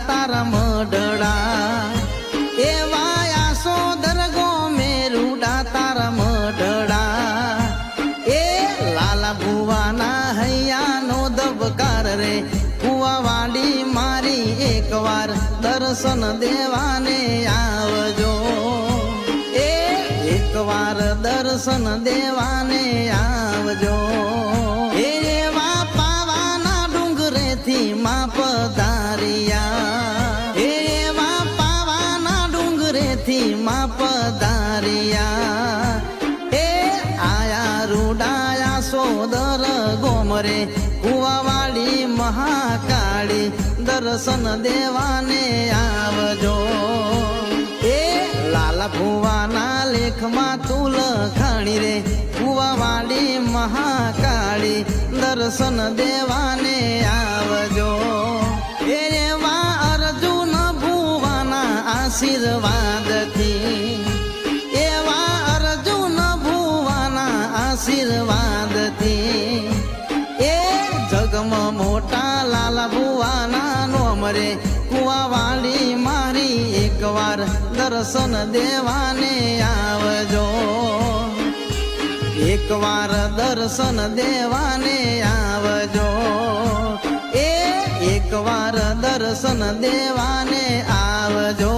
તારા મઢડા એવા આસોદર ગોમેરુડા તારા મઢડા એ લાલા ભુવાના હૈયાનો દબકાર રે કુવાવાડી મારી એકવાર દર્શન દેવાને આવજો એ એકવાર દર્શન દેવાને આવજો એવા પાવાના ડુંગરેથી માં પધારિયા એવા પાવાના ડુંગરેથી માં પધારિયા એ આયા રૂડાયા સોદર ગોમરે કુવાવાડી મહાકાળી દર્શન દેવાને આવજો એ લાલા ભુવાના લેખમાં તું લખાણી રે કુવાવાડી મહાકાળી દર્શન દેવાને આવજો એ રેવા અર્જુન ભુવાના આશીર્વાદથી એવા અર્જુન ભુવાના આશીર્વાદથી એ જગમાં મોટા લાલા ભુવાના નોમ રે કુવાવાડી મારી એકવાર દર્શન દેવાને આવજો એકવાર દર્શન દેવાને આવજો એ એકવાર દર્શન દેવાને આવજો।